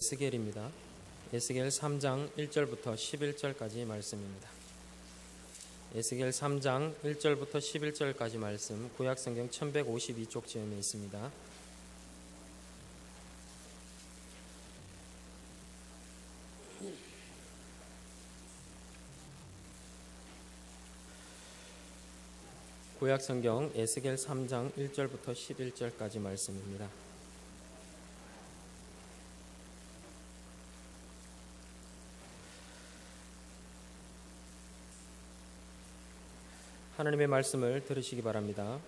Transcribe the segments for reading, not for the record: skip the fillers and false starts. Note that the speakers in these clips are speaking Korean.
에스겔입니다. 에스겔 3장 1절부터 11절까지 말씀입니다. 에스겔 3장 1절부터 11절까지 말씀, 구약성경 1152쪽 지음에 있습니다. 구약성경 에스겔 3장 1절부터 11절까지 말씀입니다. 하나님의 말씀을 들으시기 바랍니다.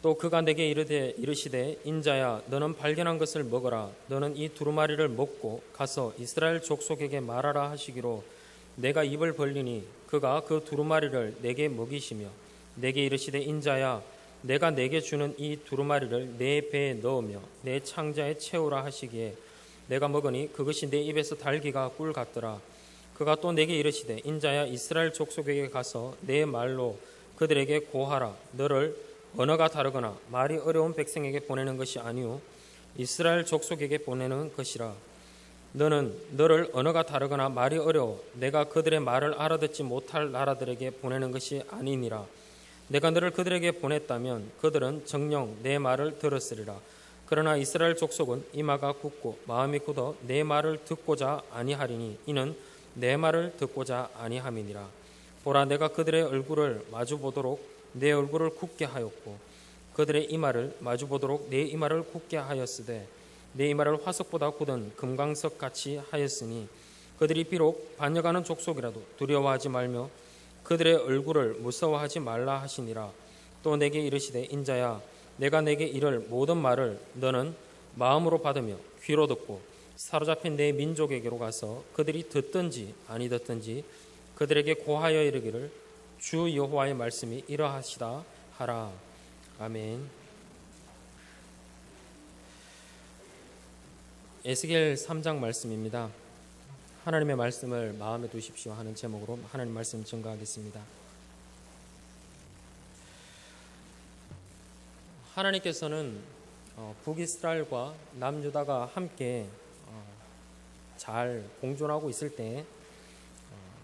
또 그가 내게 이르시되 인자야 너는 발견한 것을 먹어라. 너는 이 두루마리를 먹고 가서 이스라엘 족속에게 말하라 하시기로 내가 입을 벌리니 그가 그 두루마리를 내게 먹이시며 내게 이르시되 인자야 내가 내게 주는 이 두루마리를 내 배에 넣으며 내 창자에 채우라 하시기에 내가 먹으니 그것이 내 입에서 달기가 꿀 같더라. 그가 또 내게 이르시되 인자야 이스라엘 족속에게 가서 내 말로 그들에게 고하라. 너를 언어가 다르거나 말이 어려운 백성에게 보내는 것이 아니오 이스라엘 족속에게 보내는 것이라. 너를 언어가 다르거나 말이 어려워 내가 그들의 말을 알아듣지 못할 나라들에게 보내는 것이 아니니라. 내가 너를 그들에게 보냈다면 그들은 정녕 내 말을 들었으리라. 그러나 이스라엘 족속은 이마가 굳고 마음이 굳어 내 말을 듣고자 아니하리니 이는 내 말을 듣고자 아니함이니라. 보라 내가 그들의 얼굴을 마주보도록 내 얼굴을 굳게 하였고 그들의 이마를 마주보도록 내 이마를 굳게 하였으되 내 이마를 화석보다 굳은 금광석 같이 하였으니 그들이 비록 반역하는 족속이라도 두려워하지 말며 그들의 얼굴을 무서워하지 말라 하시니라. 또 내게 이르시되 인자야 내가 내게 이를 모든 말을 너는 마음으로 받으며 귀로 듣고 사로잡힌 내 민족에게로 가서 그들이 듣든지 아니 듣든지 그들에게 고하여 이르기를 주 여호와의 말씀이 이러하시다 하라. 아멘. 에스겔 3장 말씀입니다. 하나님의 말씀을 마음에 두십시오 하는 제목으로 하나님 말씀 증거하겠습니다. 하나님께서는 북이스라엘과 남유다가 함께 잘 공존하고 있을 때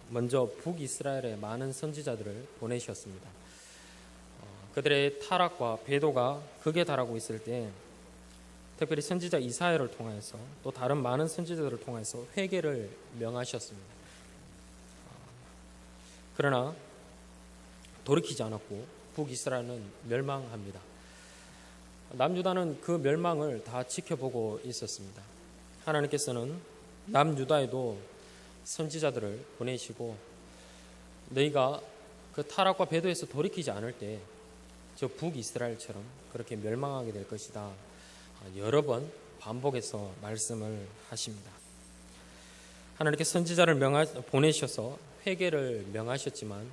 먼저 북이스라엘에 많은 선지자들을 보내셨습니다. 그들의 타락과 배도가 극에 달하고 있을 때 특별히 선지자 이사야를 통해서 또 다른 많은 선지자들을 통해서 회개를 명하셨습니다. 그러나 돌이키지 않았고 북이스라엘은 멸망합니다. 남유다는 그 멸망을 다 지켜보고 있었습니다. 하나님께서는 남유다에도 선지자들을 보내시고 너희가 그 타락과 배도에서 돌이키지 않을 때 저 북이스라엘처럼 그렇게 멸망하게 될 것이다. 여러 번 반복해서 말씀을 하십니다. 하나님께 선지자를 보내셔서 회개를 명하셨지만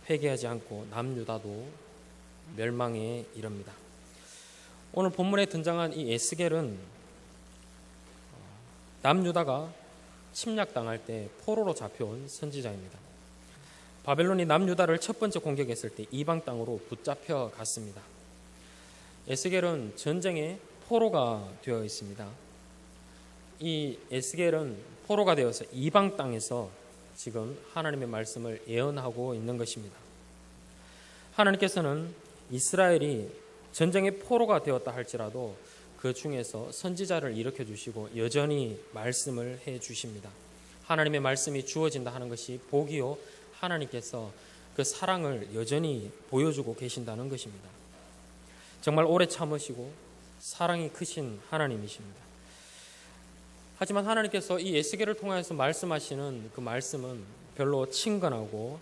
회개하지 않고 남유다도 멸망에 이릅니다. 오늘 본문에 등장한 이 에스겔은 남유다가 침략당할 때 포로로 잡혀온 선지자입니다. 바벨론이 남유다를 첫 번째 공격했을 때 이방 땅으로 붙잡혀 갔습니다. 에스겔은 전쟁에 포로가 되어 있습니다. 이 에스겔은 포로가 되어서 이방 땅에서 지금 하나님의 말씀을 예언하고 있는 것입니다. 하나님께서는 이스라엘이 전쟁에 포로가 되었다 할지라도 그 중에서 선지자를 일으켜 주시고 여전히 말씀을 해 주십니다. 하나님의 말씀이 주어진다 하는 것이 복이요 하나님께서 그 사랑을 여전히 보여주고 계신다는 것입니다. 정말 오래 참으시고 사랑이 크신 하나님이십니다. 하지만 하나님께서 이 에스겔을 통해서 말씀하시는 그 말씀은 별로 친근하고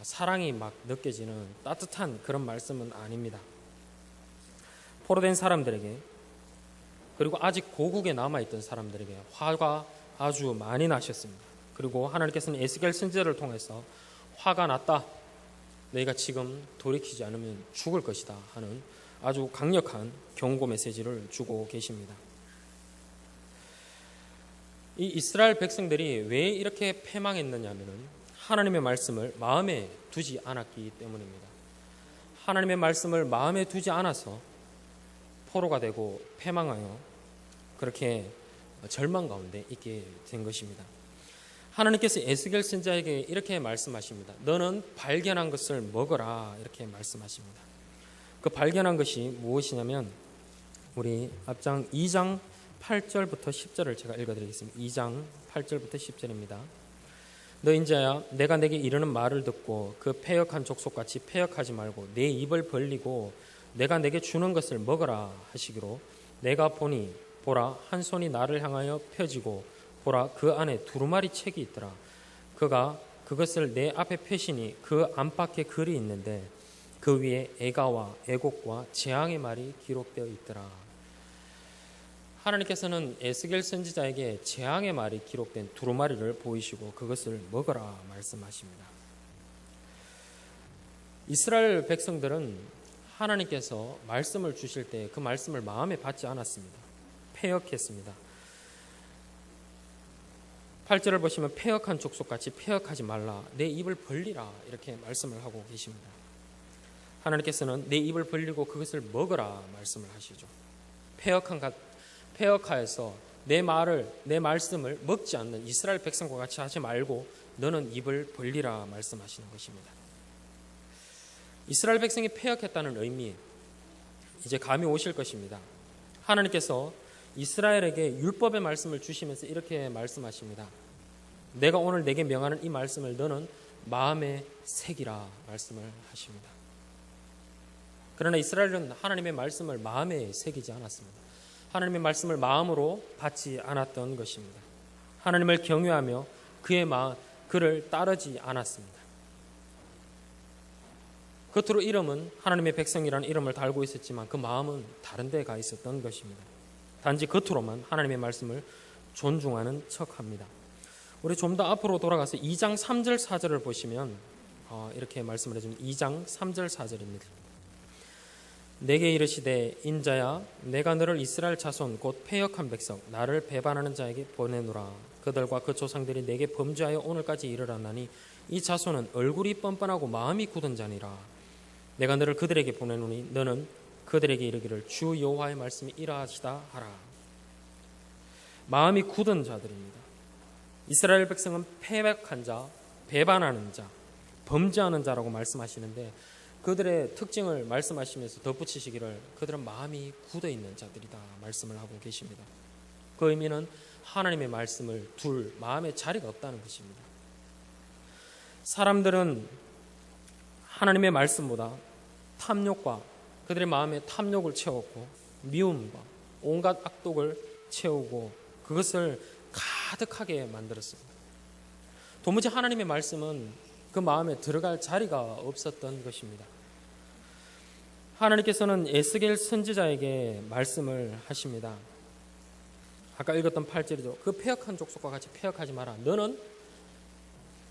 사랑이 막 느껴지는 따뜻한 그런 말씀은 아닙니다. 포로된 사람들에게 그리고 아직 고국에 남아있던 사람들에게 화가 아주 많이 나셨습니다. 그리고 하나님께서는 에스겔 선지자를 통해서 화가 났다. 너희가 지금 돌이키지 않으면 죽을 것이다 하는 아주 강력한 경고 메시지를 주고 계십니다. 이 이스라엘 백성들이 왜 이렇게 패망했느냐 하면 하나님의 말씀을 마음에 두지 않았기 때문입니다. 하나님의 말씀을 마음에 두지 않아서 포로가 되고 패망하여 그렇게 절망 가운데 있게 된 것입니다. 하나님께서 에스겔 선지자에게 이렇게 말씀하십니다. 너는 발견한 것을 먹어라, 이렇게 말씀하십니다. 그 발견한 것이 무엇이냐면 우리 앞장 2장 8절부터 10절을 제가 읽어드리겠습니다. 2장 8절부터 10절입니다. 너 인자야, 내가 내게 이르는 말을 듣고 그 패역한 족속같이 패역하지 말고 내 입을 벌리고 내가 내게 주는 것을 먹어라 하시기로, 내가 보니 보라, 한 손이 나를 향하여 펴지고 보라, 그 안에 두루마리 책이 있더라. 그가 그것을 내 앞에 펴시니 그 안팎에 글이 있는데 그 위에 애가와 애곡과 재앙의 말이 기록되어 있더라. 하나님께서는 에스겔 선지자에게 재앙의 말이 기록된 두루마리를 보이시고 그것을 먹어라 말씀하십니다. 이스라엘 백성들은 하나님께서 말씀을 주실 때 그 말씀을 마음에 받지 않았습니다. 패역했습니다. 8절을 보시면 패역한 족속같이 패역하지 말라, 내 입을 벌리라, 이렇게 말씀을 하고 계십니다. 하나님께서는 내 입을 벌리고 그것을 먹어라 말씀을 하시죠. 패역하여서 내 말씀을 먹지 않는 이스라엘 백성과 같이 하지 말고 너는 입을 벌리라 말씀하시는 것입니다. 이스라엘 백성이 패역했다는 의미, 이제 감이 오실 것입니다. 하나님께서 이스라엘에게 율법의 말씀을 주시면서 이렇게 말씀하십니다. 내가 오늘 내게 명하는 이 말씀을 너는 마음에 새기라 말씀을 하십니다. 그러나 이스라엘은 하나님의 말씀을 마음에 새기지 않았습니다. 하나님의 말씀을 마음으로 받지 않았던 것입니다. 하나님을 경외하며 그를 따르지 않았습니다. 겉으로 이름은 하나님의 백성이라는 이름을 달고 있었지만 그 마음은 다른 데 가 있었던 것입니다. 단지 겉으로만 하나님의 말씀을 존중하는 척합니다. 우리 좀 더 앞으로 돌아가서 2장 3절 4절을 보시면 이렇게 말씀을 해줍니다. 2장 3절 4절입니다. 내게 이르시되 인자야, 내가 너를 이스라엘 자손 곧 패역한 백성 나를 배반하는 자에게 보내노라. 그들과 그 조상들이 내게 범죄하여 오늘까지 이르렀나니 이 자손은 얼굴이 뻔뻔하고 마음이 굳은 자니라. 내가 너를 그들에게 보내노니 너는 그들에게 이르기를 주 여호와의 말씀이 이러하시다 하라. 마음이 굳은 자들입니다. 이스라엘 백성은 패역한 자, 배반하는 자, 범죄하는 자라고 말씀하시는데 그들의 특징을 말씀하시면서 덧붙이시기를 그들은 마음이 굳어 있는 자들이다 말씀을 하고 계십니다. 그 의미는 하나님의 말씀을 둘 마음에 자리가 없다는 것입니다. 사람들은 하나님의 말씀보다 탐욕과 그들의 마음에 탐욕을 채웠고 미움과 온갖 악독을 채우고 그것을 가득하게 만들었습니다. 도무지 하나님의 말씀은 그 마음에 들어갈 자리가 없었던 것입니다. 하나님께서는 에스겔 선지자에게 말씀을 하십니다. 아까 읽었던 8절이죠. 그 패역한 족속과 같이 패역하지 마라. 너는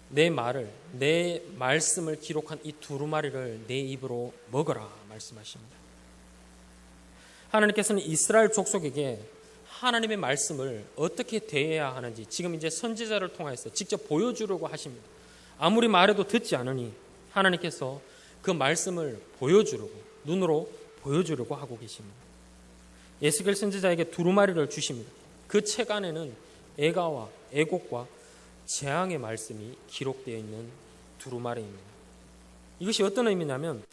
내 말씀을 기록한 이 두루마리를 내 입으로 먹어라 말씀하십니다. 하나님께서는 이스라엘 족속에게 하나님의 말씀을 어떻게 대해야 하는지 지금 이제 선지자를 통해서 직접 보여주려고 하십니다. 아무리 말해도 듣지 않으니 하나님께서 그 말씀을 보여주려고 눈으로 보여주려고 하고 계십니다. 에스겔 선지자에게 두루마리를 주십니다. 그 책 안에는 애가와 애곡과 재앙의 말씀이 기록되어 있는 두루마리입니다. 이것이 어떤 의미냐면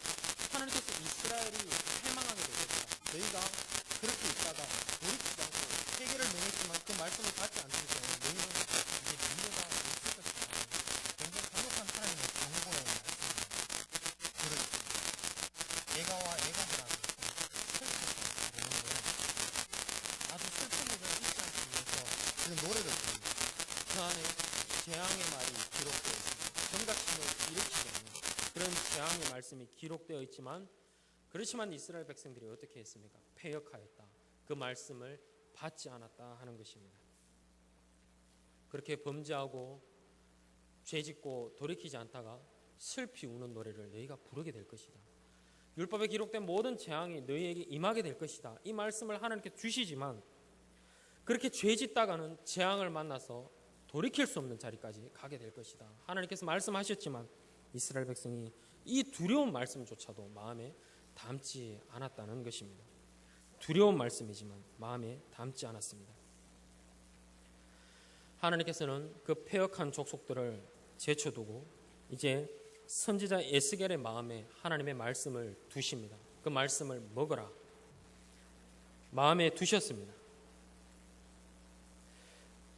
하나님께서 이스라엘이 패망하게 될 것이다. 너희가 그렇게 있다가 돌이키지 않고 회개를 명했지만 그 말씀을 받지 않기 때문에 너희는 이제 미래가 없을 것이다. 굉장히 강력한 하나님의 경고의 말씀입니다. 그렇죠. 애가와 애곡이라는 슬픔을 부르는데 아주 슬픈 일을 잊지 않기 위해서 그 노래를 부릅니다. 그 안에 재앙의 말이 기록되어 있습니다. 경각심을 일으키게 하는 그런 재앙의 말씀이 기록되어 있지만 그렇지만 이스라엘 백성들이 어떻게 했습니까? 패역하였다. 그 말씀을 받지 않았다 하는 것입니다. 그렇게 범죄하고 죄짓고 돌이키지 않다가 슬피 우는 노래를 너희가 부르게 될 것이다. 율법에 기록된 모든 재앙이 너희에게 임하게 될 것이다. 이 말씀을 하나님께 주시지만 그렇게 죄짓다가는 재앙을 만나서 돌이킬 수 없는 자리까지 가게 될 것이다. 하나님께서 말씀하셨지만 이스라엘 백성이 이 두려운 말씀조차도 마음에 담지 않았다는 것입니다. 두려운 말씀이지만 마음에 담지 않았습니다. 하나님께서는 그 패역한 족속들을 제쳐두고 이제 선지자 에스겔의 마음에 하나님의 말씀을 두십니다. 그 말씀을 먹어라. 마음에 두셨습니다.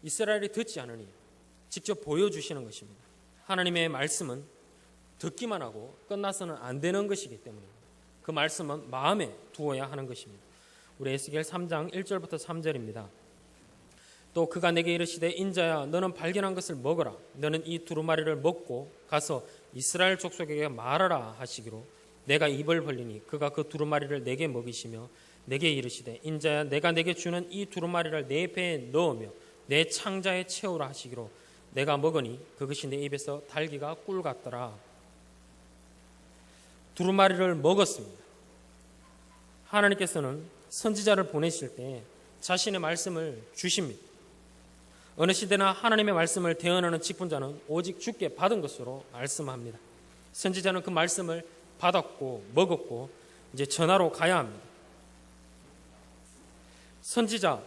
이스라엘이 듣지 않으니 직접 보여주시는 것입니다. 하나님의 말씀은 듣기만 하고 끝나서는 안 되는 것이기 때문입니다. 그 말씀은 마음에 두어야 하는 것입니다. 우리 에스겔 3장 1절부터 3절입니다. 또 그가 내게 이르시되 인자야 너는 발견한 것을 먹어라. 너는 이 두루마리를 먹고 가서 이스라엘 족속에게 말하라 하시기로 내가 입을 벌리니 그가 그 두루마리를 내게 먹이시며 내게 이르시되 인자야 내가 내게 주는 이 두루마리를 내 배에 넣으며 내 창자에 채우라 하시기로 내가 먹으니 그것이 내 입에서 달기가 꿀 같더라. 두루마리를 먹었습니다. 하나님께서는 선지자를 보내실 때 자신의 말씀을 주십니다. 어느 시대나 하나님의 말씀을 대언하는 직분자는 오직 주께 받은 것으로 말씀합니다. 선지자는 그 말씀을 받았고 먹었고 이제 전하러 가야 합니다. 선지자,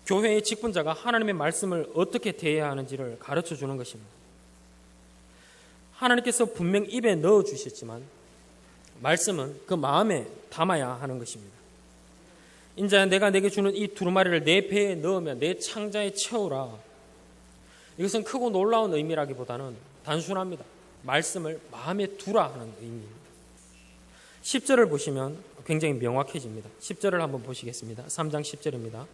교회의 직분자가 하나님의 말씀을 어떻게 대해야 하는지를 가르쳐 주는 것입니다. 하나님께서 분명 입에 넣어 주셨지만 말씀은 그 마음에 담아야 하는 것입니다. 인자야 내가 내게 주는 이 두루마리를 내 배에 넣으며 내 창자에 채우라. 이것은 크고 놀라운 의미라기보다는 단순합니다. 말씀을 마음에 두라 하는 의미입니다. 10절을 보시면 굉장히 명확해집니다. 10절을 한번 보시겠습니다. 3장 10절입니다.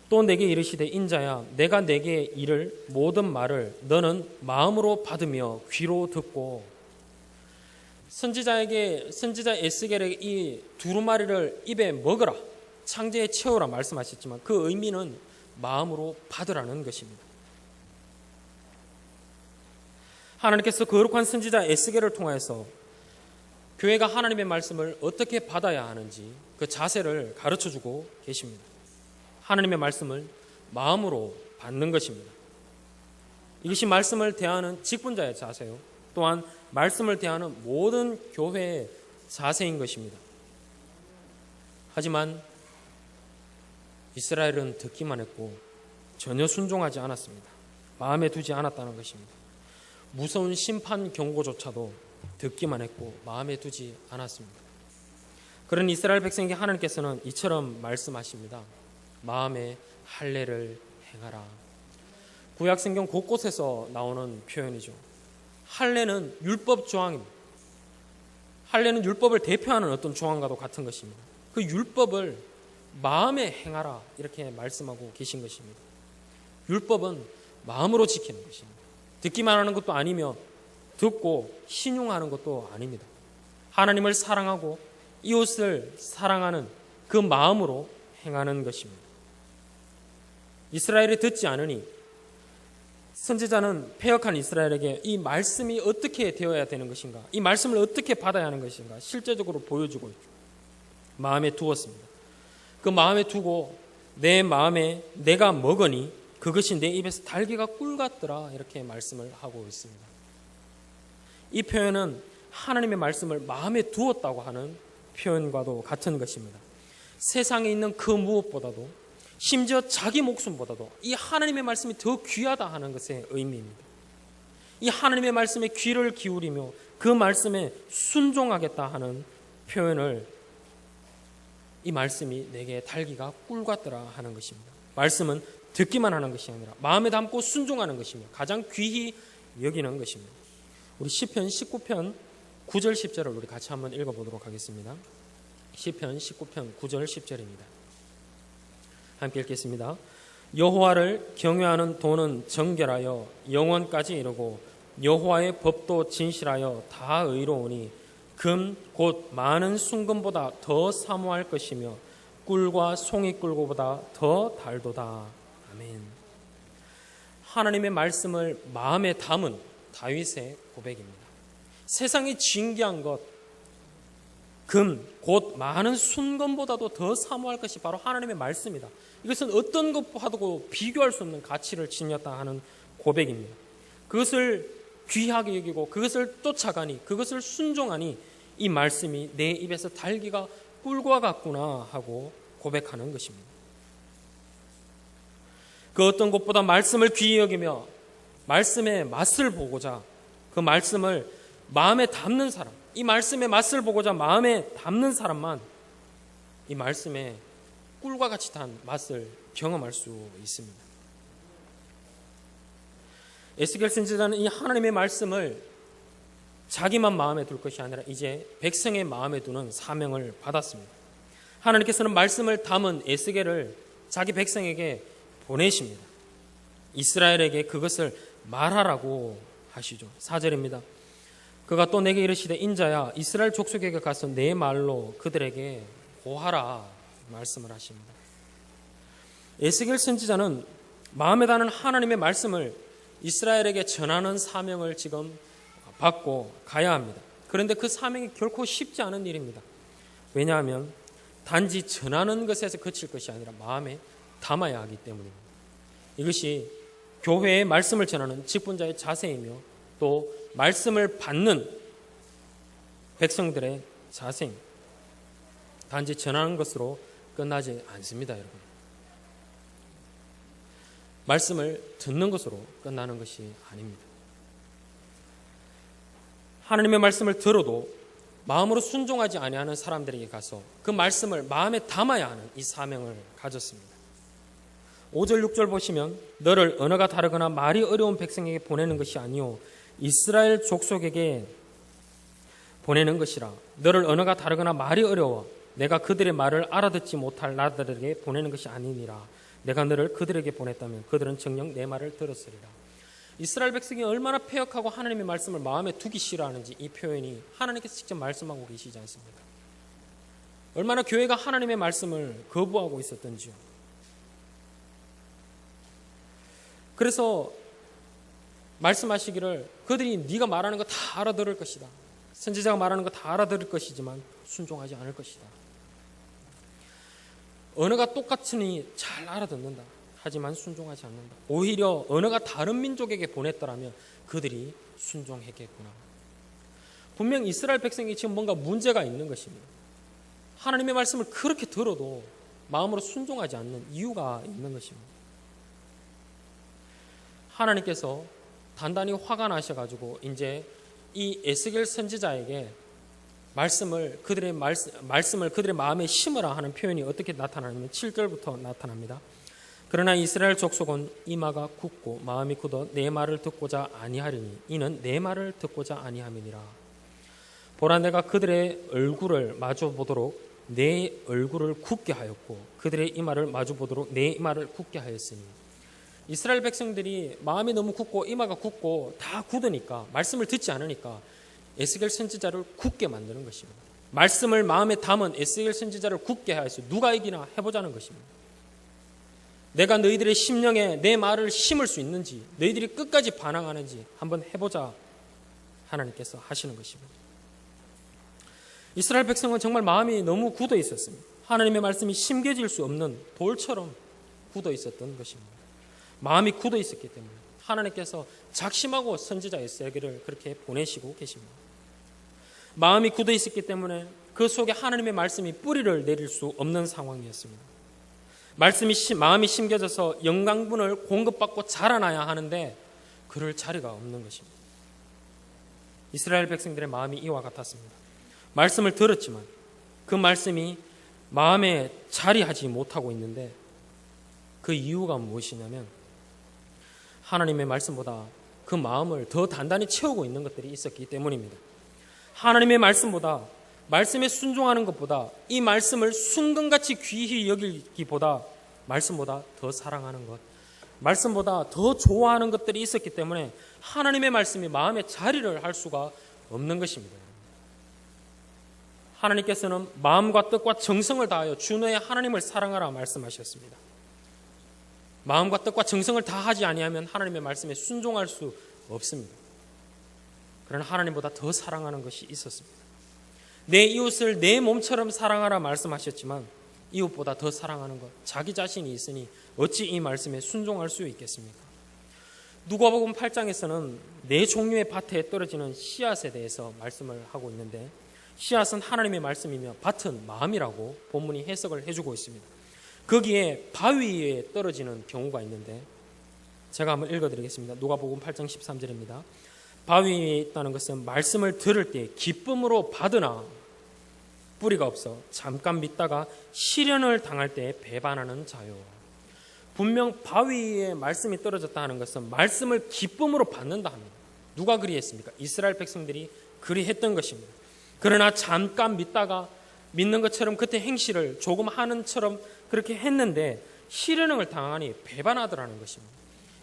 또 내게 이르시되 인자야 내가 내게 이를 모든 말을 너는 마음으로 받으며 귀로 듣고. 선지자 에스겔에게 이 두루마리를 입에 먹으라, 창자에 채우라 말씀하셨지만 그 의미는 마음으로 받으라는 것입니다. 하나님께서 거룩한 선지자 에스겔을 통해서 교회가 하나님의 말씀을 어떻게 받아야 하는지 그 자세를 가르쳐주고 계십니다. 하나님의 말씀을 마음으로 받는 것입니다. 이것이 말씀을 대하는 직분자의 자세요. 또한 말씀을 대하는 모든 교회의 자세인 것입니다. 하지만 이스라엘은 듣기만 했고 전혀 순종하지 않았습니다. 마음에 두지 않았다는 것입니다. 무서운 심판 경고조차도 듣기만 했고 마음에 두지 않았습니다. 그런 이스라엘 백성에게 하나님께서는 이처럼 말씀하십니다. 마음에 할례를 행하라. 구약성경 곳곳에서 나오는 표현이죠. 할례는 율법 조항입니다. 할례는 율법을 대표하는 어떤 조항과도 같은 것입니다. 그 율법을 마음에 행하라 이렇게 말씀하고 계신 것입니다. 율법은 마음으로 지키는 것입니다. 듣기만 하는 것도 아니며 듣고 신용하는 것도 아닙니다. 하나님을 사랑하고 이웃을 사랑하는 그 마음으로 행하는 것입니다. 이스라엘이 듣지 않으니 선지자는 패역한 이스라엘에게 이 말씀이 어떻게 되어야 되는 것인가, 이 말씀을 어떻게 받아야 하는 것인가 실제적으로 보여주고 있죠. 마음에 두었습니다. 그 마음에 두고 내 마음에 내가 먹으니 그것이 내 입에서 달기가 꿀 같더라 이렇게 말씀을 하고 있습니다. 이 표현은 하나님의 말씀을 마음에 두었다고 하는 표현과도 같은 것입니다. 세상에 있는 그 무엇보다도 심지어 자기 목숨보다도 이 하나님의 말씀이 더 귀하다 하는 것의 의미입니다. 이 하나님의 말씀에 귀를 기울이며 그 말씀에 순종하겠다 하는 표현을 이 말씀이 내게 달기가 꿀 같더라 하는 것입니다. 말씀은 듣기만 하는 것이 아니라 마음에 담고 순종하는 것이며 가장 귀히 여기는 것입니다. 우리 시편 19편 9절 10절을 우리 같이 한번 읽어보도록 하겠습니다. 시편 19편 9절 10절입니다. 함께 읽겠습니다. 여호와를 경외하는 도는 정결하여 영원까지 이르고 여호와의 법도 진실하여 다 의로우니 금 곧 많은 순금보다 더 사모할 것이며 꿀과 송이꿀보다 더 달도다. 아멘. 하나님의 말씀을 마음에 담은 다윗의 고백입니다. 세상에 진귀한 것, 금, 곧 많은 순금보다도 더 사모할 것이 바로 하나님의 말씀이다. 이것은 어떤 것과도 비교할 수 없는 가치를 지녔다 하는 고백입니다. 그것을 귀하게 여기고 그것을 쫓아가니 그것을 순종하니 이 말씀이 내 입에서 달기가 꿀과 같구나 하고 고백하는 것입니다. 그 그 어떤 것보다 말씀을 귀히 여기며 말씀의 맛을 보고자 그 말씀을 마음에 담는 사람, 이 말씀의 맛을 보고자 마음에 담는 사람만 이 말씀의 꿀과 같이 단 맛을 경험할 수 있습니다. 에스겔 선지자는 이 하나님의 말씀을 자기만 마음에 둘 것이 아니라 이제 백성의 마음에 두는 사명을 받았습니다. 하나님께서는 말씀을 담은 에스겔을 자기 백성에게 보내십니다. 이스라엘에게 그것을 말하라고 하시죠. 4절입니다. 그가 또 내게 이르시되 인자야 이스라엘 족속에게 가서 내 말로 그들에게 고하라 말씀을 하십니다. 에스겔 선지자는 마음에 담는 하나님의 말씀을 이스라엘에게 전하는 사명을 지금 받고 가야 합니다. 그런데 그 사명이 결코 쉽지 않은 일입니다. 왜냐하면 단지 전하는 것에서 그칠 것이 아니라 마음에 담아야 하기 때문입니다. 이것이 교회의 말씀을 전하는 직분자의 자세이며 또 말씀을 받는 백성들의 자세입니다. 단지 전하는 것으로 끝나지 않습니다, 여러분. 말씀을 듣는 것으로 끝나는 것이 아닙니다. 하나님의 말씀을 들어도 마음으로 순종하지 아니하는 사람들에게 가서 그 말씀을 마음에 담아야 하는 이 사명을 가졌습니다. 5절 6절 보시면 너를 언어가 다르거나 말이 어려운 백성에게 보내는 것이 아니요 이스라엘 족속에게 보내는 것이라. 너를 언어가 다르거나 말이 어려워 내가 그들의 말을 알아듣지 못할 나들에게 보내는 것이 아니니라. 내가 너를 그들에게 보냈다면 그들은 정녕 내 말을 들었으리라. 이스라엘 백성이 얼마나 패역하고 하나님의 말씀을 마음에 두기 싫어하는지 이 표현이 하나님께서 직접 말씀하고 계시지 않습니까? 얼마나 교회가 하나님의 말씀을 거부하고 있었던지요. 그래서 말씀하시기를 그들이 네가 말하는 거 다 알아들을 것이다. 선지자가 말하는 거 다 알아들을 것이지만 순종하지 않을 것이다. 언어가 똑같으니 잘 알아듣는다. 하지만 순종하지 않는다. 오히려 언어가 다른 민족에게 보냈더라면 그들이 순종했겠구나. 분명 이스라엘 백성이 지금 뭔가 문제가 있는 것입니다. 하나님의 말씀을 그렇게 들어도 마음으로 순종하지 않는 이유가 있는 것입니다. 하나님께서 단단히 화가 나셔가지고 이제 이 에스겔 선지자에게 말씀을 그들의 마음에 심으라 하는 표현이 어떻게 나타나냐면 7절부터 나타납니다. 그러나 이스라엘 족속은 이마가 굳고 마음이 굳어 내 말을 듣고자 아니하리니 이는 내 말을 듣고자 아니함이니라. 보라 내가 그들의 얼굴을 마주 보도록 내 얼굴을 굳게 하였고 그들의 이마를 마주 보도록 내 이마를 굳게 하였으니. 이스라엘 백성들이 마음이 너무 굳고 이마가 굳고 다 굳으니까 말씀을 듣지 않으니까 에스겔 선지자를 굳게 만드는 것입니다. 말씀을 마음에 담은 에스겔 선지자를 굳게 하여서 누가 이기나 해보자는 것입니다. 내가 너희들의 심령에 내 말을 심을 수 있는지 너희들이 끝까지 반항하는지 한번 해보자 하나님께서 하시는 것입니다. 이스라엘 백성은 정말 마음이 너무 굳어 있었습니다. 하나님의 말씀이 심겨질 수 없는 돌처럼 굳어 있었던 것입니다. 마음이 굳어 있었기 때문에 하나님께서 작심하고 선지자 에스겔을 그렇게 보내시고 계십니다. 마음이 굳어 있었기 때문에 그 속에 하나님의 말씀이 뿌리를 내릴 수 없는 상황이었습니다. 마음이 심겨져서 영양분을 공급받고 자라나야 하는데 그럴 자리가 없는 것입니다. 이스라엘 백성들의 마음이 이와 같았습니다. 말씀을 들었지만 그 말씀이 마음에 자리하지 못하고 있는데 그 이유가 무엇이냐면 하나님의 말씀보다 그 마음을 더 단단히 채우고 있는 것들이 있었기 때문입니다. 하나님의 말씀보다 말씀에 순종하는 것보다 이 말씀을 순금같이 귀히 여기기보다 말씀보다 더 사랑하는 것, 말씀보다 더 좋아하는 것들이 있었기 때문에 하나님의 말씀이 마음에 자리를 할 수가 없는 것입니다. 하나님께서는 마음과 뜻과 정성을 다하여 주 너의 하나님을 사랑하라 말씀하셨습니다. 마음과 뜻과 정성을 다하지 아니하면 하나님의 말씀에 순종할 수 없습니다. 그러나 하나님보다 더 사랑하는 것이 있었습니다. 내 이웃을 내 몸처럼 사랑하라 말씀하셨지만 이웃보다 더 사랑하는 것, 자기 자신이 있으니 어찌 이 말씀에 순종할 수 있겠습니까? 누가복음 8장에서는 네 종류의 밭에 떨어지는 씨앗에 대해서 말씀을 하고 있는데 씨앗은 하나님의 말씀이며 밭은 마음이라고 본문이 해석을 해주고 있습니다. 거기에 바위 위에 떨어지는 경우가 있는데 제가 한번 읽어드리겠습니다. 누가복음 8장 13절입니다. 바위 위에 있다는 것은 말씀을 들을 때 기쁨으로 받으나 뿌리가 없어 잠깐 믿다가 시련을 당할 때 배반하는 자요. 분명 바위 위에 말씀이 떨어졌다 하는 것은 말씀을 기쁨으로 받는다 합니다. 누가 그리했습니까? 이스라엘 백성들이 그리했던 것입니다. 그러나 잠깐 믿다가 믿는 것처럼 그때 행실을 조금 하는처럼 그렇게 했는데 시련을 당하니 배반하더라는 것입니다.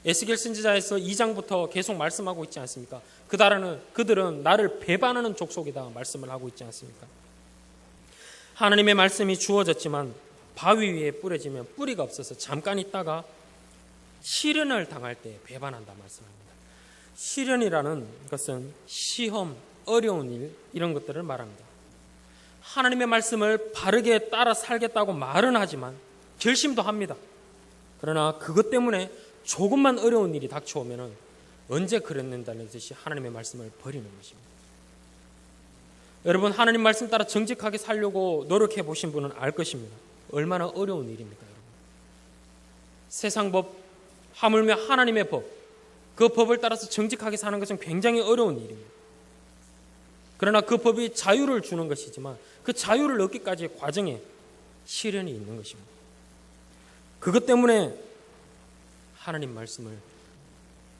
에스겔 선지자에서 2장부터 계속 말씀하고 있지 않습니까? 그들은 나를 배반하는 족속이다 말씀을 하고 있지 않습니까? 하나님의 말씀이 주어졌지만 바위 위에 뿌려지면 뿌리가 없어서 잠깐 있다가 시련을 당할 때 배반한다 말씀합니다. 시련이라는 것은 시험, 어려운 일 이런 것들을 말합니다. 하나님의 말씀을 바르게 따라 살겠다고 말은 하지만 결심도 합니다. 그러나 그것 때문에 조금만 어려운 일이 닥쳐오면 언제 그랬는다는 듯이 하나님의 말씀을 버리는 것입니다. 여러분, 하나님 말씀 따라 정직하게 살려고 노력해 보신 분은 알 것입니다. 얼마나 어려운 일입니까, 여러분? 세상 법, 하물며 하나님의 법, 그 법을 따라서 정직하게 사는 것은 굉장히 어려운 일입니다. 그러나 그 법이 자유를 주는 것이지만 그 자유를 얻기까지의 과정에 시련이 있는 것입니다. 그것 때문에 하나님 말씀을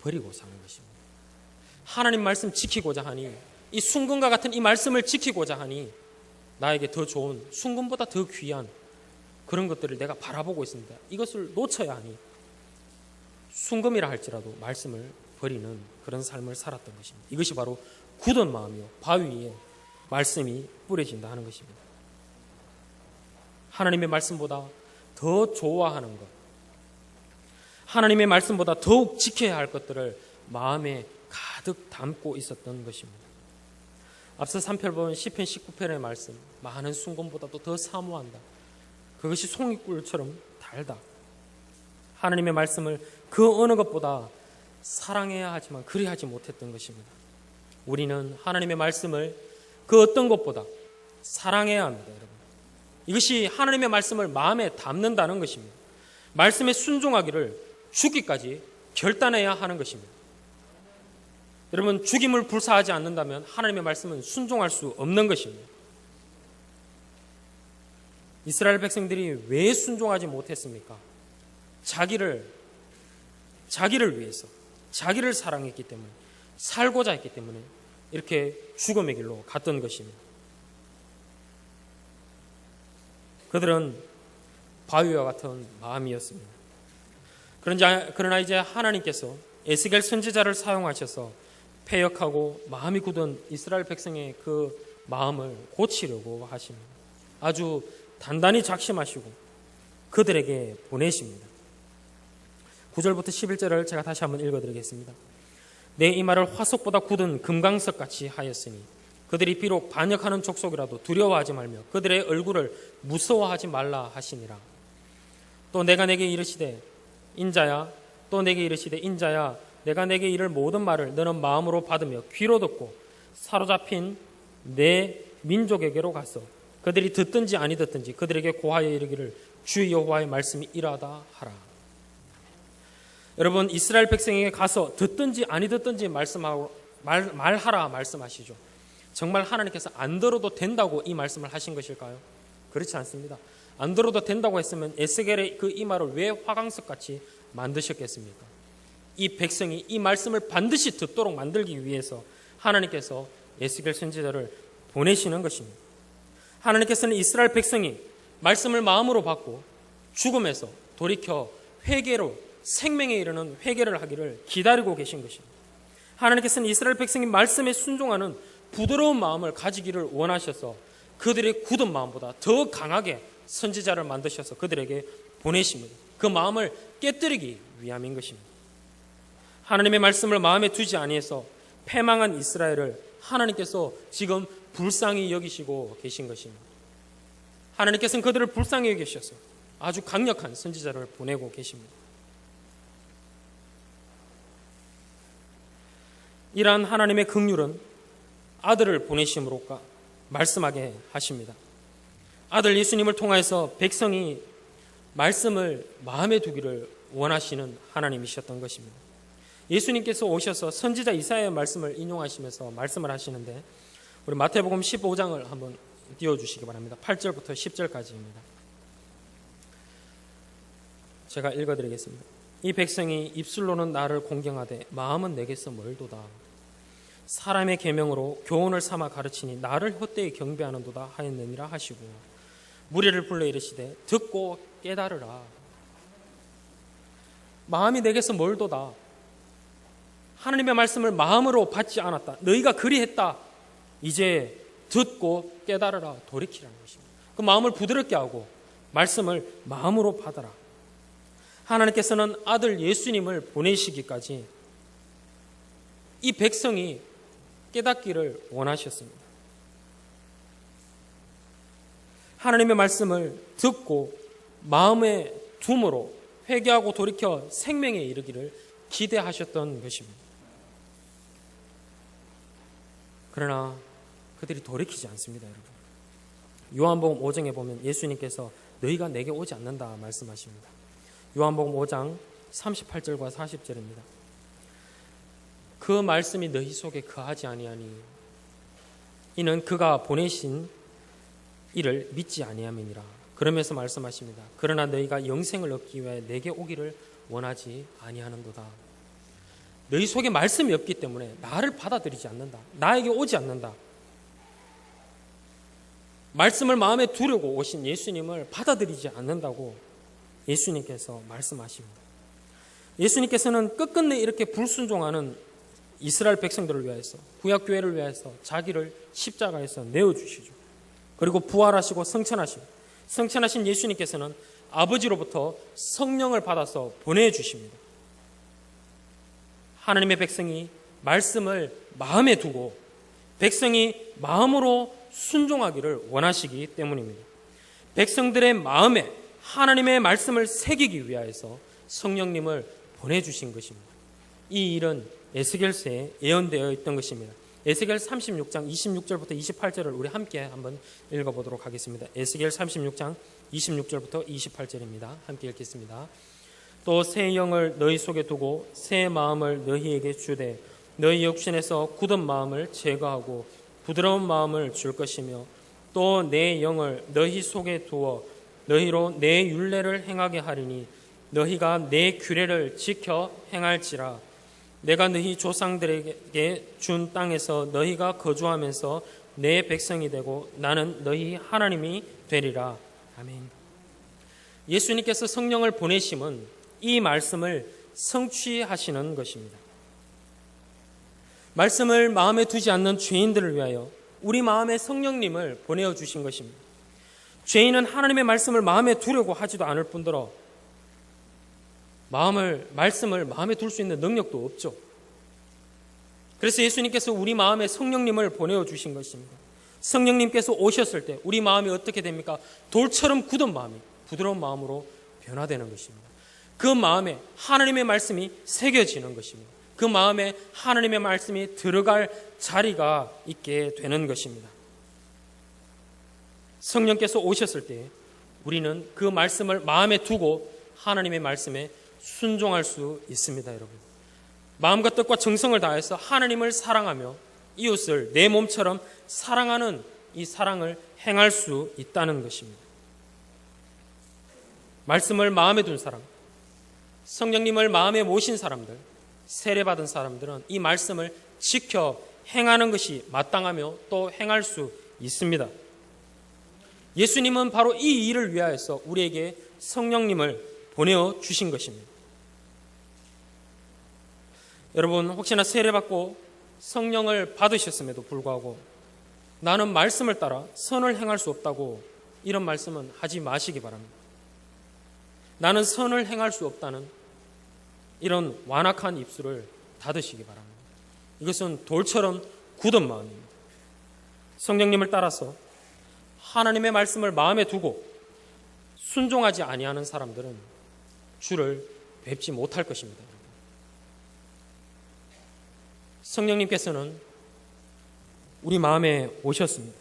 버리고 사는 것입니다. 하나님 말씀 지키고자 하니, 이 순금과 같은 이 말씀을 지키고자 하니 나에게 더 좋은, 순금보다 더 귀한 그런 것들을 내가 바라보고 있습니다. 이것을 놓쳐야 하니 순금이라 할지라도 말씀을 버리는 그런 삶을 살았던 것입니다. 이것이 바로 굳은 마음이요, 바위 위에 말씀이 뿌려진다 하는 것입니다. 하나님의 말씀보다 더 좋아하는 것, 하나님의 말씀보다 더욱 지켜야 할 것들을 마음에 가득 담고 있었던 것입니다. 앞서 3편 보면 시편 19편의 말씀, 많은 순금보다도 더 사모한다. 그것이 송이꿀처럼 달다. 하나님의 말씀을 그 어느 것보다 사랑해야 하지만 그리하지 못했던 것입니다. 우리는 하나님의 말씀을 그 어떤 것보다 사랑해야 합니다, 여러분. 이것이 하나님의 말씀을 마음에 담는다는 것입니다. 말씀에 순종하기를 죽기까지 결단해야 하는 것입니다. 여러분, 죽임을 불사하지 않는다면 하나님의 말씀은 순종할 수 없는 것입니다. 이스라엘 백성들이 왜 순종하지 못했습니까? 자기를 위해서, 자기를 사랑했기 때문에, 살고자 했기 때문에 이렇게 죽음의 길로 갔던 것입니다. 그들은 바위와 같은 마음이었습니다. 그러나 이제 하나님께서 에스겔 선지자를 사용하셔서 패역하고 마음이 굳은 이스라엘 백성의 그 마음을 고치려고 하십니다. 아주 단단히 작심하시고 그들에게 보내십니다. 9절부터 11절을 제가 다시 한번 읽어드리겠습니다. 내 이마를 화석보다 굳은 금강석같이 하였으니 그들이 비록 반역하는 족속이라도 두려워하지 말며 그들의 얼굴을 무서워하지 말라 하시니라. 또 내가 내게 이르시되 인자야, 또 내게 이르시되 인자야, 내가 내게 이를 모든 말을 너는 마음으로 받으며 귀로 듣고 사로잡힌 내 민족에게로 가서 그들이 듣든지 아니 듣든지 그들에게 고하여 이르기를 주 여호와의 말씀이 이라다 하라. 여러분, 이스라엘 백성에게 가서 듣든지 아니 듣든지 말하라 말씀하시죠. 정말 하나님께서 안 들어도 된다고 이 말씀을 하신 것일까요? 그렇지 않습니다. 안 들어도 된다고 했으면 에스겔의 그 이마를 왜 화강석같이 만드셨겠습니까? 이 백성이 이 말씀을 반드시 듣도록 만들기 위해서 하나님께서 에스겔 선지자를 보내시는 것입니다. 하나님께서는 이스라엘 백성이 말씀을 마음으로 받고 죽음에서 돌이켜 회개로 생명에 이르는 회개를 하기를 기다리고 계신 것입니다. 하나님께서는 이스라엘 백성이 말씀에 순종하는 부드러운 마음을 가지기를 원하셔서 그들의 굳은 마음보다 더 강하게 선지자를 만드셔서 그들에게 보내십니다. 그 마음을 깨뜨리기 위함인 것입니다. 하나님의 말씀을 마음에 두지 아니해서 패망한 이스라엘을 하나님께서 지금 불쌍히 여기시고 계신 것입니다. 하나님께서는 그들을 불쌍히 여기셔서 아주 강력한 선지자를 보내고 계십니다. 이러한 하나님의 긍휼은 아들을 보내심으로 말씀하게 하십니다. 아들 예수님을 통하여서 백성이 말씀을 마음에 두기를 원하시는 하나님이셨던 것입니다. 예수님께서 오셔서 선지자 이사야의 말씀을 인용하시면서 말씀을 하시는데, 우리 마태복음 15장을 한번 띄워주시기 바랍니다. 8절부터 10절까지입니다. 제가 읽어드리겠습니다. 이 백성이 입술로는 나를 공경하되 마음은 내게서 멀도다. 사람의 계명으로 교훈을 삼아 가르치니 나를 헛되이 경배하는도다 하였느니라 하시고, 무리를 불러 이르시되 듣고 깨달으라. 마음이 내게서 멀도다. 하나님의 말씀을 마음으로 받지 않았다. 너희가 그리했다. 이제 듣고 깨달으라. 돌이키라는 것입니다. 그 마음을 부드럽게 하고 말씀을 마음으로 받아라. 하나님께서는 아들 예수님을 보내시기까지 이 백성이 깨닫기를 원하셨습니다. 하나님의 말씀을 듣고 마음에 둠으로 회개하고 돌이켜 생명에 이르기를 기대하셨던 것입니다. 그러나 그들이 돌이키지 않습니다, 여러분. 요한복음 5장에 보면 예수님께서 너희가 내게 오지 않는다 말씀하십니다. 요한복음 5장 38절과 40절입니다. 그 말씀이 너희 속에 거하지 아니하니 이는 그가 보내신 이를 믿지 아니함이니라. 그러면서 말씀하십니다. 그러나 너희가 영생을 얻기 위해 내게 오기를 원하지 아니하는도다. 너희 속에 말씀이 없기 때문에 나를 받아들이지 않는다. 나에게 오지 않는다. 말씀을 마음에 두려고 오신 예수님을 받아들이지 않는다고 예수님께서 말씀하십니다. 예수님께서는 끝끝내 이렇게 불순종하는 이스라엘 백성들을 위해서, 구약교회를 위해서 자기를 십자가에서 내어주시죠. 그리고 부활하시고 성천하신 예수님께서는 아버지로부터 성령을 받아서 보내주십니다. 하나님의 백성이 말씀을 마음에 두고 백성이 마음으로 순종하기를 원하시기 때문입니다. 백성들의 마음에 하나님의 말씀을 새기기 위하여서 성령님을 보내주신 것입니다. 이 일은 에스겔서에 예언되어 있던 것입니다. 에스겔 36장 26절부터 28절을 우리 함께 한번 읽어보도록 하겠습니다. 에스겔 36장 26절부터 28절입니다. 함께 읽겠습니다. 또 새 영을 너희 속에 두고 새 마음을 너희에게 주되 너희 육신에서 굳은 마음을 제거하고 부드러운 마음을 줄 것이며 또 내 영을 너희 속에 두어 너희로 내 율례를 행하게 하리니 너희가 내 규례를 지켜 행할지라. 내가 너희 조상들에게 준 땅에서 너희가 거주하면서 내 백성이 되고 나는 너희 하나님이 되리라. 아멘. 예수님께서 성령을 보내심은 이 말씀을 성취하시는 것입니다. 말씀을 마음에 두지 않는 죄인들을 위하여 우리 마음에 성령님을 보내어 주신 것입니다. 죄인은 하나님의 말씀을 마음에 두려고 하지도 않을 뿐더러 말씀을 마음에 둘 수 있는 능력도 없죠. 그래서 예수님께서 우리 마음에 성령님을 보내어 주신 것입니다. 성령님께서 오셨을 때 우리 마음이 어떻게 됩니까? 돌처럼 굳은 마음이 부드러운 마음으로 변화되는 것입니다. 그 마음에 하나님의 말씀이 새겨지는 것입니다. 그 마음에 하나님의 말씀이 들어갈 자리가 있게 되는 것입니다. 성령께서 오셨을 때 우리는 그 말씀을 마음에 두고 하나님의 말씀에 순종할 수 있습니다, 여러분. 마음과 뜻과 정성을 다해서 하나님을 사랑하며 이웃을 내 몸처럼 사랑하는 이 사랑을 행할 수 있다는 것입니다. 말씀을 마음에 둔 사람, 성령님을 마음에 모신 사람들, 세례받은 사람들은 이 말씀을 지켜 행하는 것이 마땅하며 또 행할 수 있습니다. 예수님은 바로 이 일을 위하여서 우리에게 성령님을 보내어 주신 것입니다. 여러분, 혹시나 세례받고 성령을 받으셨음에도 불구하고 나는 말씀을 따라 선을 행할 수 없다고 이런 말씀은 하지 마시기 바랍니다. 나는 선을 행할 수 없다는 이런 완악한 입술을 닫으시기 바랍니다. 이것은 돌처럼 굳은 마음입니다. 성령님을 따라서 하나님의 말씀을 마음에 두고 순종하지 아니하는 사람들은 주를 뵙지 못할 것입니다. 성령님께서는 우리 마음에 오셨습니다.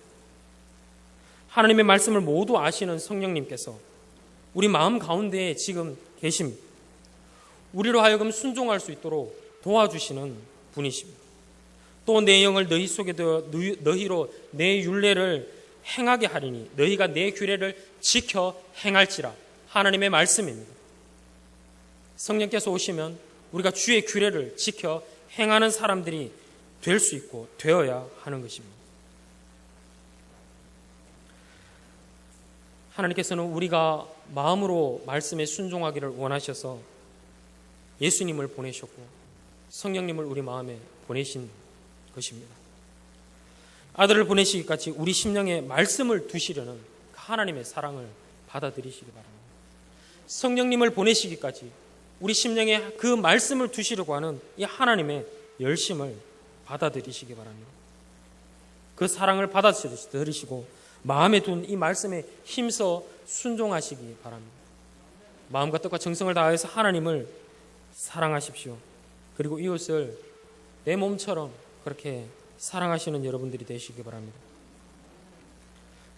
하나님의 말씀을 모두 아시는 성령님께서 우리 마음 가운데에 지금 계십니다. 우리로 하여금 순종할 수 있도록 도와주시는 분이십니다. 또 내 영을 너희 속에 두어 너희로 내 율례를 행하게 하리니 너희가 내 규례를 지켜 행할지라. 하나님의 말씀입니다. 성령께서 오시면 우리가 주의 규례를 지켜 행하는 사람들이 될 수 있고 되어야 하는 것입니다. 하나님께서는 우리가 마음으로 말씀에 순종하기를 원하셔서 예수님을 보내셨고 성령님을 우리 마음에 보내신 것입니다. 아들을 보내시기까지 우리 심령에 말씀을 두시려는 하나님의 사랑을 받아들이시기 바랍니다. 성령님을 보내시기까지 우리 심령에 그 말씀을 두시려고 하는 이 하나님의 열심을 받아들이시기 바랍니다. 그 사랑을 받아들이시고 마음에 둔 이 말씀에 힘써 순종하시기 바랍니다. 마음과 뜻과 정성을 다해서 하나님을 사랑하십시오. 그리고 이웃을 내 몸처럼 그렇게 사랑하시는 여러분들이 되시기 바랍니다.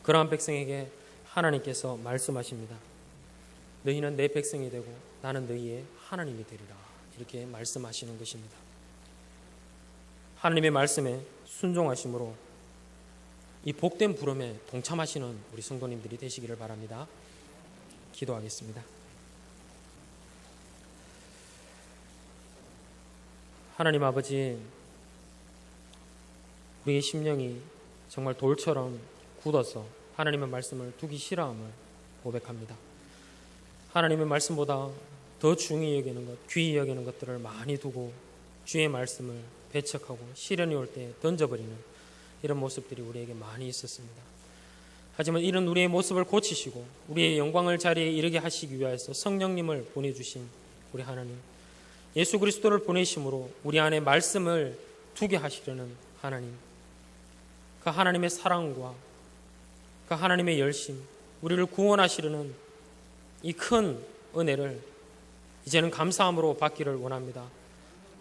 그러한 백성에게 하나님께서 말씀하십니다. 너희는 내 백성이 되고 나는 너희의 하나님이 되리라. 이렇게 말씀하시는 것입니다. 하나님의 말씀에 순종하심으로 이 복된 부름에 동참하시는 우리 성도님들이 되시기를 바랍니다. 기도하겠습니다. 하나님 아버지, 우리의 심령이 정말 돌처럼 굳어서 하나님의 말씀을 두기 싫어함을 고백합니다. 하나님의 말씀보다 더 중히 여기는 것, 귀히 여기는 것들을 많이 두고 주의 말씀을 배척하고 시련이 올 때 던져버리는 이런 모습들이 우리에게 많이 있었습니다. 하지만 이런 우리의 모습을 고치시고 우리의 영광을 자리에 이르게 하시기 위해서 성령님을 보내주신 우리 하나님, 예수 그리스도를 보내심으로 우리 안에 말씀을 두게 하시려는 하나님, 그 하나님의 사랑과 그 하나님의 열심, 우리를 구원하시려는 이 큰 은혜를 이제는 감사함으로 받기를 원합니다.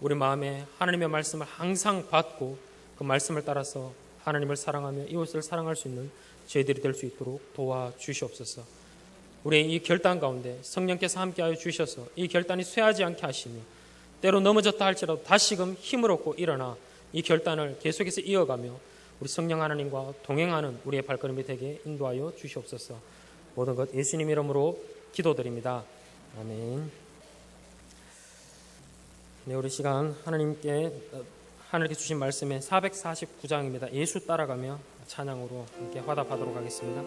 우리 마음에 하나님의 말씀을 항상 받고 그 말씀을 따라서 하나님을 사랑하며 이웃을 사랑할 수 있는 저희들이 될 수 있도록 도와주시옵소서. 우리의 이 결단 가운데 성령께서 함께하여 주셔서 이 결단이 쇠하지 않게 하시며 때로 넘어졌다 할지라도 다시금 힘을 얻고 일어나 이 결단을 계속해서 이어가며 우리 성령 하나님과 동행하는 우리의 발걸음이 되게 인도하여 주시옵소서. 모든 것 예수님 이름으로 기도드립니다. 아멘. 네, 우리 시간 하나님께 주신 말씀의 449장입니다. 예수 따라가며 찬양으로 함께 화답하도록 하겠습니다.